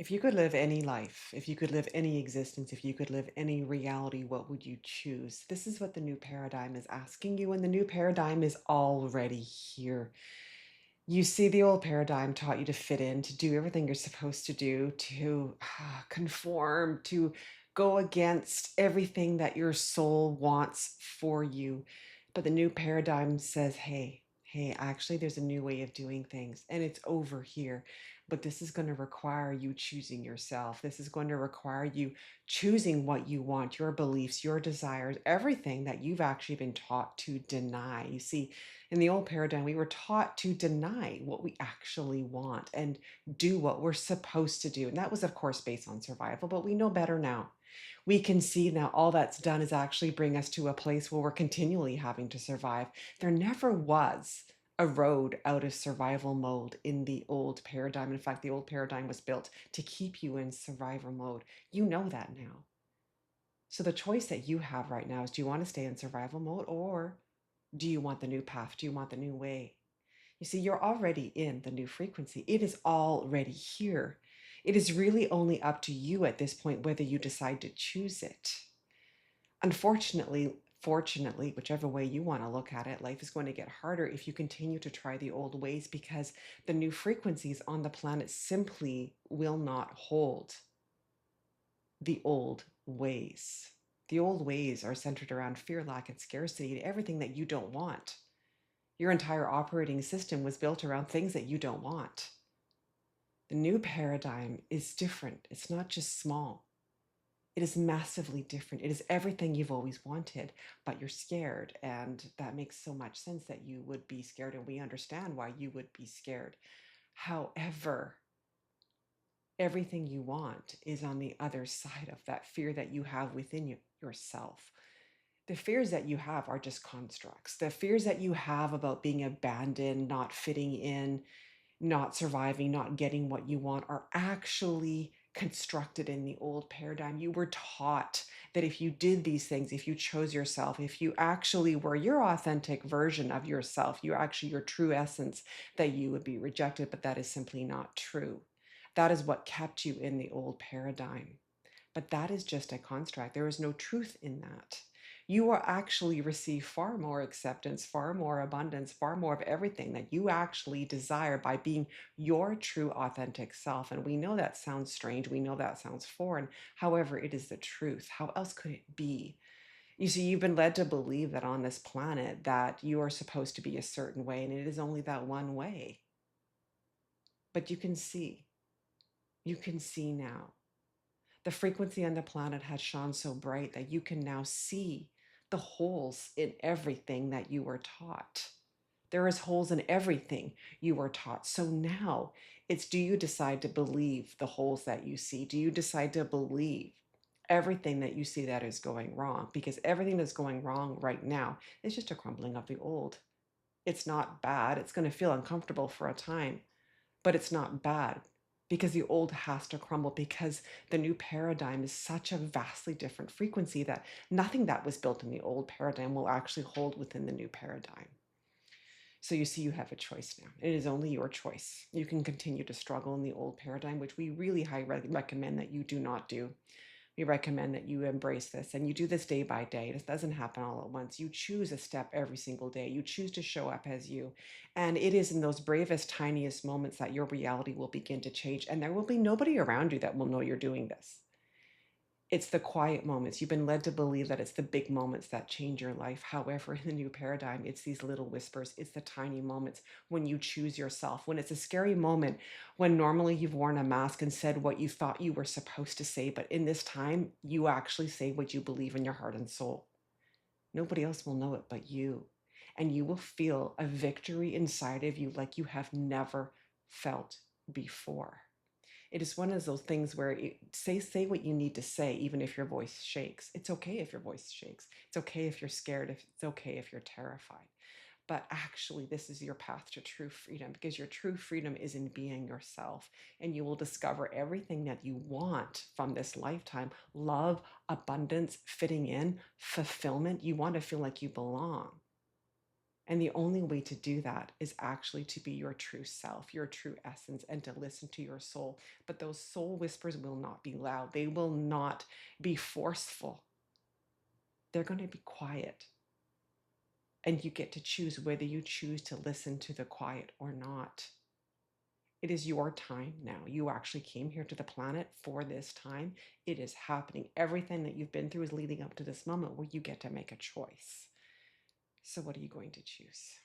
If you could live any life, if you could live any existence, if you could live any reality, what would you choose? This is what the new paradigm is asking you, and the new paradigm is already here. You see, the old paradigm taught you to fit in, to do everything you're supposed to do, to conform, to go against everything that your soul wants for you. But the new paradigm says, hey, actually, there's a new way of doing things, and it's over here. But this is going to require you choosing yourself. This is going to require you choosing what you want, your beliefs, your desires, everything that you've actually been taught to deny. You see, in the old paradigm, we were taught to deny what we actually want and do what we're supposed to do. And that was, of course, based on survival, but we know better now. We can see now all that's done is actually bring us to a place where we're continually having to survive. There never was a road out of survival mode in the old paradigm. In fact, the old paradigm was built to keep you in survivor mode. You know that now. So the choice that you have right now is, do you want to stay in survival mode, or do you want the new path? Do you want the new way? You see, you're already in the new frequency. It is already here. It is really only up to you at this point whether you decide to choose it. Unfortunately, fortunately, whichever way you want to look at it, life is going to get harder if you continue to try the old ways, because the new frequencies on the planet simply will not hold the old ways. The old ways are centered around fear, lack, and scarcity, and everything that you don't want. Your entire operating system was built around things that you don't want. The new paradigm is different. It's not just small. It is massively different. It is everything you've always wanted, but you're scared. And that makes so much sense that you would be scared. And we understand why you would be scared. However, everything you want is on the other side of that fear that you have within yourself. The fears that you have are just constructs. The fears that you have about being abandoned, not fitting in, not surviving, not getting what you want are actually constructed in the old paradigm. You were taught that if you did these things, if you chose yourself, if you actually were your authentic version of yourself, you're actually your true essence, that you would be rejected. But that is simply not true. That is what kept you in the old paradigm. But that is just a construct. There is no truth in that. You will actually receive far more acceptance, far more abundance, far more of everything that you actually desire by being your true authentic self. And we know that sounds strange. We know that sounds foreign. However, it is the truth. How else could it be? You see, you've been led to believe that on this planet that you are supposed to be a certain way, and it is only that one way. But you can see now. The frequency on the planet has shone so bright that you can now see the holes in everything that you were taught. There is holes in everything you were taught. So now it's, do you decide to believe the holes that you see? Do you decide to believe everything that you see that is going wrong? Because everything that's going wrong right now is just a crumbling of the old. It's not bad. It's going to feel uncomfortable for a time, but it's not bad, because the old has to crumble, because the new paradigm is such a vastly different frequency that nothing that was built in the old paradigm will actually hold within the new paradigm. So you see, you have a choice now. It is only your choice. You can continue to struggle in the old paradigm, which we really highly recommend that you do not do. We recommend that you embrace this, and you do this day by day. This doesn't happen all at once. You choose a step every single day. You choose to show up as you. And it is in those bravest, tiniest moments that your reality will begin to change. And there will be nobody around you that will know you're doing this. It's the quiet moments. You've been led to believe that it's the big moments that change your life. However, in the new paradigm, it's these little whispers. It's the tiny moments when you choose yourself, when it's a scary moment, when normally you've worn a mask and said what you thought you were supposed to say. But in this time, you actually say what you believe in your heart and soul. Nobody else will know it but you. And you will feel a victory inside of you like you have never felt before. It is one of those things where say what you need to say, even if your voice shakes. It's okay if your voice shakes. It's okay if you're scared. It's okay if you're terrified. But actually, this is your path to true freedom, because your true freedom is in being yourself. And you will discover everything that you want from this lifetime: love, abundance, fitting in, fulfillment. You want to feel like you belong. And the only way to do that is actually to be your true self, your true essence, and to listen to your soul. But those soul whispers will not be loud, they will not be forceful. They're going to be quiet. And you get to choose whether you choose to listen to the quiet or not. It is your time now. You actually came here to the planet for this time. It is happening. Everything that you've been through is leading up to this moment where you get to make a choice. So, what are you going to choose?